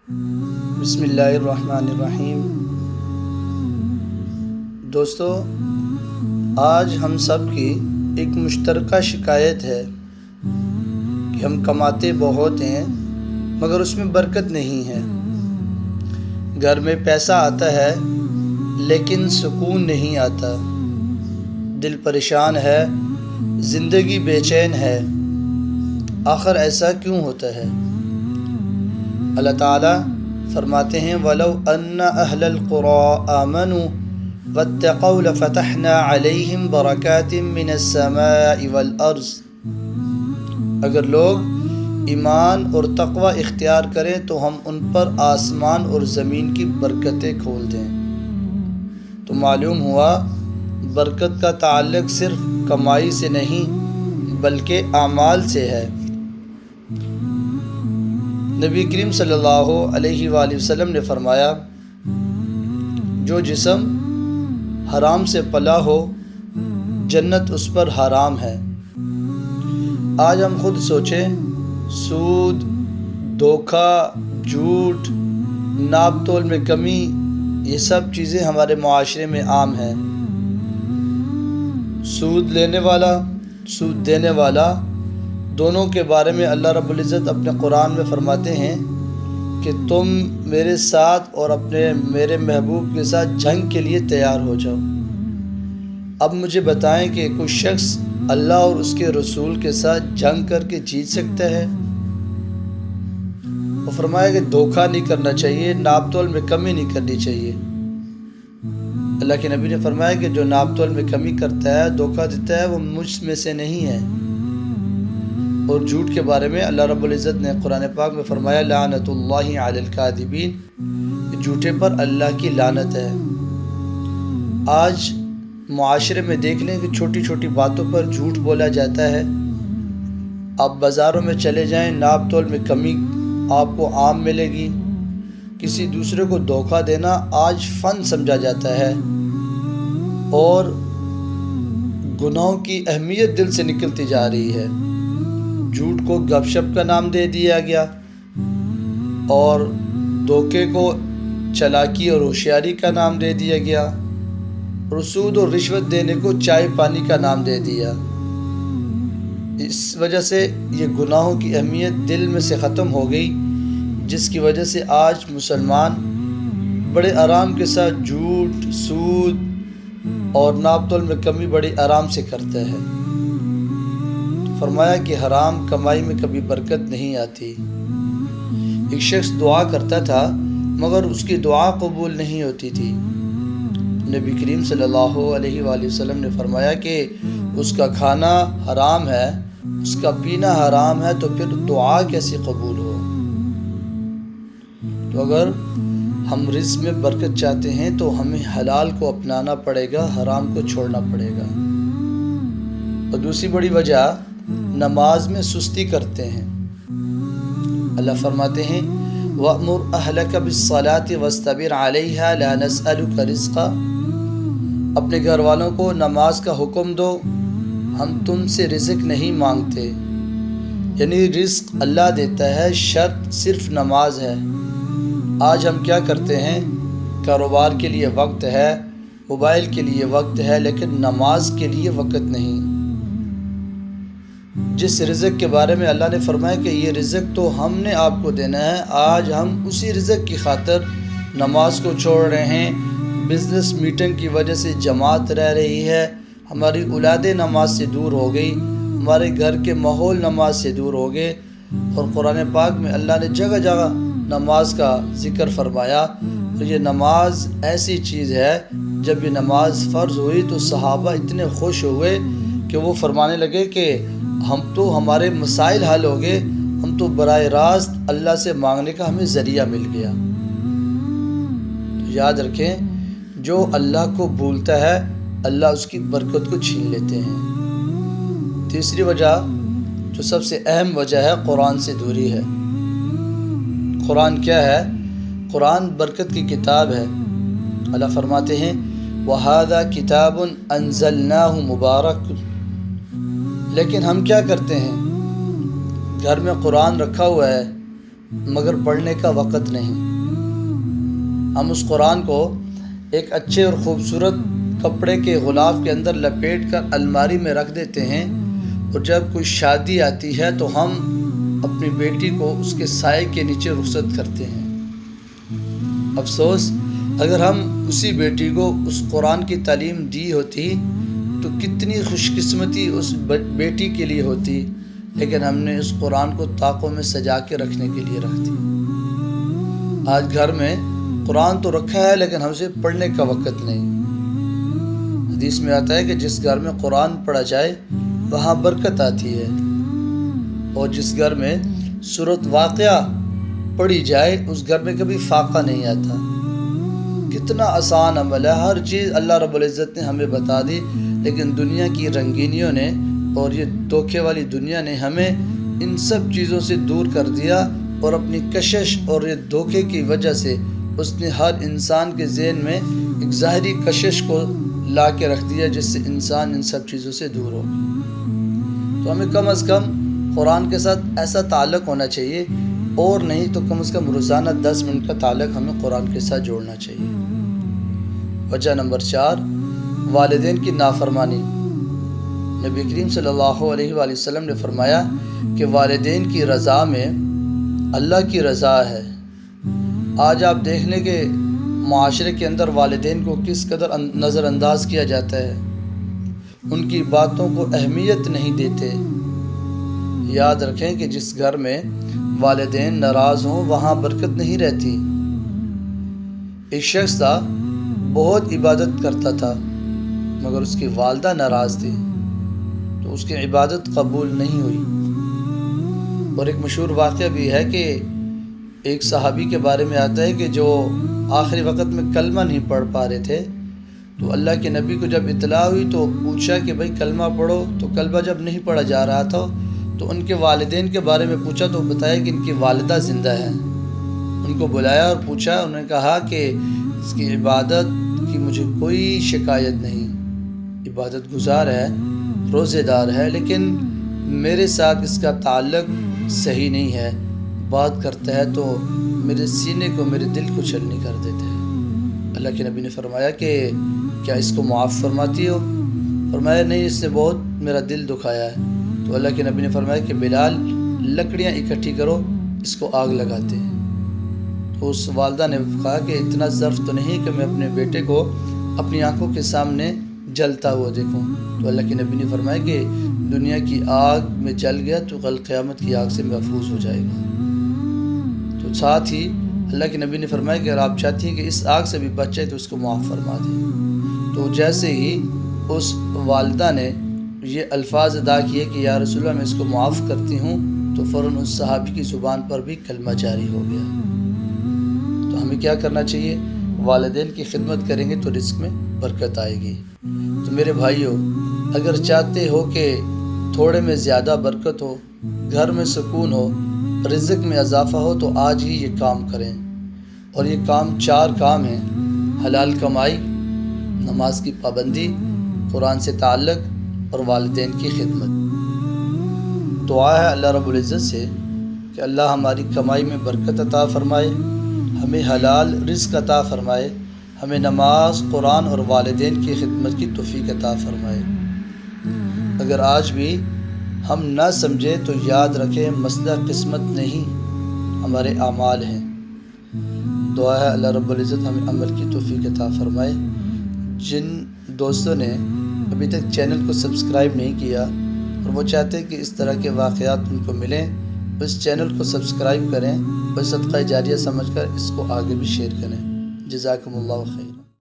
بسم اللہ الرحمن الرحیم۔ دوستو، آج ہم سب کی ایک مشترکہ شکایت ہے کہ ہم کماتے بہت ہیں مگر اس میں برکت نہیں ہے۔ گھر میں پیسہ آتا ہے لیکن سکون نہیں آتا، دل پریشان ہے، زندگی بے چین ہے۔ آخر ایسا کیوں ہوتا ہے؟ اللہ تعالیٰ فرماتے ہیں وَلَوْ أَنَّ أَهْلَ الْقُرَىٰ آمَنُوا وَاتَّقَوْا لَفَتَحْنَا عَلَيْهِمْ بَرَكَاتٍ مِّنَ السَّمَاءِ وَالْأَرْضِ۔ اگر لوگ ایمان اور تقوی اختیار کریں تو ہم ان پر آسمان اور زمین کی برکتیں کھول دیں۔ تو معلوم ہوا برکت کا تعلق صرف کمائی سے نہیں بلکہ اعمال سے ہے۔ نبی کریم صلی اللہ علیہ وآلہ وسلم نے فرمایا، جو جسم حرام سے پلا ہو جنت اس پر حرام ہے۔ آج ہم خود سوچیں، سود، دھوکہ، جھوٹ، ناپ تول میں کمی، یہ سب چیزیں ہمارے معاشرے میں عام ہیں۔ سود لینے والا، سود دینے والا، دونوں کے بارے میں اللہ رب العزت اپنے قرآن میں فرماتے ہیں کہ تم میرے ساتھ اور میرے محبوب کے ساتھ جنگ کے لیے تیار ہو جاؤ۔ اب مجھے بتائیں کہ کوئی شخص اللہ اور اس کے رسول کے ساتھ جنگ کر کے جیت سکتا ہے؟ وہ فرمایا کہ دھوکہ نہیں کرنا چاہیے، ناپ تول میں کمی نہیں کرنی چاہیے۔ اللہ کے نبی نے فرمایا کہ جو ناپ تول میں کمی کرتا ہے، دھوکہ دیتا ہے، وہ مجھ میں سے نہیں ہے۔ اور جھوٹ کے بارے میں اللہ رب العزت نے قرآن پاک میں فرمایا لعنت اللہ علی الکاذبین، جھوٹے پر اللہ کی لعنت ہے۔ آج معاشرے میں دیکھ لیں کہ چھوٹی چھوٹی باتوں پر جھوٹ بولا جاتا ہے۔ آپ بازاروں میں چلے جائیں، ناپ تول میں کمی آپ کو عام ملے گی۔ کسی دوسرے کو دھوکہ دینا آج فن سمجھا جاتا ہے اور گناہوں کی اہمیت دل سے نکلتی جا رہی ہے۔ جھوٹ کو گپ شپ کا نام دے دیا گیا اور دھوکے کو چالاکی اور ہوشیاری کا نام دے دیا گیا، اور سود اور رشوت دینے کو چائے پانی کا نام دے دیا۔ اس وجہ سے یہ گناہوں کی اہمیت دل میں سے ختم ہو گئی، جس کی وجہ سے آج مسلمان بڑے آرام کے ساتھ جھوٹ، سود اور ناپ تول میں کمی بڑی آرام سے کرتا ہے۔ فرمایا کہ حرام کمائی میں کبھی برکت نہیں آتی۔ ایک شخص دعا کرتا تھا مگر اس کی دعا قبول نہیں ہوتی تھی۔ نبی کریم صلی اللہ علیہ وآلہ وسلم نے فرمایا کہ اس کا کھانا حرام ہے، اس کا پینا حرام ہے، تو پھر دعا کیسے قبول ہو؟ تو اگر ہم رزق میں برکت چاہتے ہیں تو ہمیں حلال کو اپنانا پڑے گا، حرام کو چھوڑنا پڑے گا۔ اور دوسری بڑی وجہ نماز میں سستی کرتے ہیں۔ اللہ فرماتے ہیں وَأْمُرْ أَهْلَكَ بِالصَّلَاةِ وَاسْتَبِرْ عَلَيْهَا لَا نَسْأَلُكَ رِزْقًا۔ اپنے گھر والوں کو نماز کا حکم دو، ہم تم سے رزق نہیں مانگتے۔ یعنی رزق اللہ دیتا ہے، شرط صرف نماز ہے۔ آج ہم کیا کرتے ہیں؟ کاروبار کے لیے وقت ہے، موبائل کے لیے وقت ہے، لیکن نماز کے لیے وقت نہیں۔ جس رزق کے بارے میں اللہ نے فرمایا کہ یہ رزق تو ہم نے آپ کو دینا ہے، آج ہم اسی رزق کی خاطر نماز کو چھوڑ رہے ہیں۔ بزنس میٹنگ کی وجہ سے جماعت رہ رہی ہے، ہماری اولادیں نماز سے دور ہو گئی، ہمارے گھر کے ماحول نماز سے دور ہو گئے۔ اور قرآن پاک میں اللہ نے جگہ جگہ نماز کا ذکر فرمایا۔ تو یہ نماز ایسی چیز ہے، جب یہ نماز فرض ہوئی تو صحابہ اتنے خوش ہوئے کہ وہ فرمانے لگے کہ ہم تو ہمارے مسائل حل ہو گئے، ہم تو براہ راست اللہ سے مانگنے کا ہمیں ذریعہ مل گیا۔ تو یاد رکھیں، جو اللہ کو بھولتا ہے اللہ اس کی برکت کو چھین لیتے ہیں۔ تیسری وجہ جو سب سے اہم وجہ ہے، قرآن سے دوری ہے۔ قرآن کیا ہے؟ قرآن برکت کی کتاب ہے۔ اللہ فرماتے ہیں وَهَذَا كِتَابٌ أَنزَلْنَاهُ مُبَارَكٌ۔ لیکن ہم کیا کرتے ہیں؟ گھر میں قرآن رکھا ہوا ہے، مگر پڑھنے کا وقت نہیں۔ ہم اس قرآن کو ایک اچھے اور خوبصورت کپڑے کے غلاف کے اندر لپیٹ کر الماری میں رکھ دیتے ہیں، اور جب کوئی شادی آتی ہے تو ہم اپنی بیٹی کو اس کے سائے کے نیچے رخصت کرتے ہیں۔ افسوس، اگر ہم اسی بیٹی کو اس قرآن کی تعلیم دی ہوتی تو کتنی خوش قسمتی اس بیٹی کے لیے ہوتی، لیکن ہم نے اس قرآن کو طاقوں میں سجا کے رکھنے کے لیے رکھ دی۔ آج گھر میں قرآن تو رکھا ہے لیکن ہم سے پڑھنے کا وقت نہیں۔ حدیث میں آتا ہے کہ جس گھر میں قرآن پڑھا جائے وہاں برکت آتی ہے، اور جس گھر میں سورۃ واقعہ پڑھی جائے اس گھر میں کبھی فاقہ نہیں آتا۔ کتنا آسان عمل ہے، ہر چیز اللہ رب العزت نے ہمیں بتا دی، لیکن دنیا کی رنگینیوں نے اور یہ دھوکے والی دنیا نے ہمیں ان سب چیزوں سے دور کر دیا، اور اپنی کشش اور یہ دھوکے کی وجہ سے اس نے ہر انسان کے ذہن میں ایک ظاہری کشش کو لا کے رکھ دیا، جس سے انسان ان سب چیزوں سے دور ہو۔ تو ہمیں کم از کم قرآن کے ساتھ ایسا تعلق ہونا چاہیے، اور نہیں تو کم از کم روزانہ 10 منٹ کا تعلق ہمیں قرآن کے ساتھ جوڑنا چاہیے۔ وجہ نمبر 4، والدین کی نافرمانی۔ نبی کریم صلی اللہ علیہ وآلہ وسلم نے فرمایا کہ والدین کی رضا میں اللہ کی رضا ہے۔ آج آپ دیکھ لیں کہ معاشرے کے اندر والدین کو کس قدر نظر انداز کیا جاتا ہے، ان کی باتوں کو اہمیت نہیں دیتے۔ یاد رکھیں کہ جس گھر میں والدین ناراض ہوں وہاں برکت نہیں رہتی۔ ایک شخص تھا، بہت عبادت کرتا تھا، مگر اس کی والدہ ناراض تھی تو اس کی عبادت قبول نہیں ہوئی۔ اور ایک مشہور واقعہ بھی ہے کہ ایک صحابی کے بارے میں آتا ہے کہ جو آخری وقت میں کلمہ نہیں پڑھ پا رہے تھے، تو اللہ کے نبی کو جب اطلاع ہوئی تو پوچھا کہ بھائی کلمہ پڑھو، تو کلمہ جب نہیں پڑھا جا رہا تھا تو ان کے والدین کے بارے میں پوچھا تو بتایا کہ ان کی والدہ زندہ ہیں۔ ان کو بلایا اور پوچھا، انہوں نے کہا کہ اس کی عبادت کی مجھے کوئی شکایت نہیں، عبادت گزار ہے، روزے دار ہے، لیکن میرے ساتھ اس کا تعلق صحیح نہیں ہے، بات کرتا ہے تو میرے سینے کو، میرے دل کو چھلنی کر دیتا ہے۔ اللہ کے نبی نے فرمایا کہ کیا اس کو معاف فرماتی ہو؟ فرمایا نہیں، اس نے بہت میرا دل دکھایا ہے۔ تو اللہ کے نبی نے فرمایا کہ بلال لکڑیاں اکٹھی کرو، اس کو آگ لگاتے ہیں۔ تو اس والدہ نے کہا کہ اتنا ظرف تو نہیں کہ میں اپنے بیٹے کو اپنی آنکھوں کے سامنے جلتا ہوا دیکھوں۔ تو اللہ کے نبی نے فرمایا کہ دنیا کی آگ میں جل گیا تو کل قیامت کی آگ سے محفوظ ہو جائے گا۔ تو ساتھ ہی اللہ کے نبی نے فرمایا کہ اگر آپ چاہتی ہیں کہ اس آگ سے بھی بچ جائے تو اس کو معاف فرما دیں۔ تو جیسے ہی اس والدہ نے یہ الفاظ ادا کیے کہ یا رسول اللہ میں اس کو معاف کرتی ہوں، تو فوراً اس صحابی کی زبان پر بھی کلمہ جاری ہو گیا۔ تو ہمیں کیا کرنا چاہیے؟ والدین کی خدمت کریں گے تو رزق میں برکت آئے گی۔ تو میرے بھائیو، اگر چاہتے ہو کہ تھوڑے میں زیادہ برکت ہو، گھر میں سکون ہو، رزق میں اضافہ ہو، تو آج ہی یہ کام کریں۔ اور یہ کام 4 کام ہیں: حلال کمائی، نماز کی پابندی، قرآن سے تعلق اور والدین کی خدمت۔ دعا ہے اللہ رب العزت سے کہ اللہ ہماری کمائی میں برکت عطا فرمائے، ہمیں حلال رزق عطا فرمائے، ہمیں نماز، قرآن اور والدین کی خدمت کی توفیق عطا فرمائے۔ اگر آج بھی ہم نہ سمجھیں تو یاد رکھیں مسئلہ قسمت نہیں، ہمارے اعمال ہیں۔ دعا ہے اللہ رب العزت ہمیں عمل کی توفیق عطا فرمائے۔ جن دوستوں نے ابھی تک چینل کو سبسکرائب نہیں کیا اور وہ چاہتے ہیں کہ اس طرح کے واقعات ان کو ملیں، اس چینل کو سبسکرائب کریں اور صدقہ جاریہ سمجھ کر اس کو آگے بھی شیئر کریں۔ جزاکم اللہ خیر۔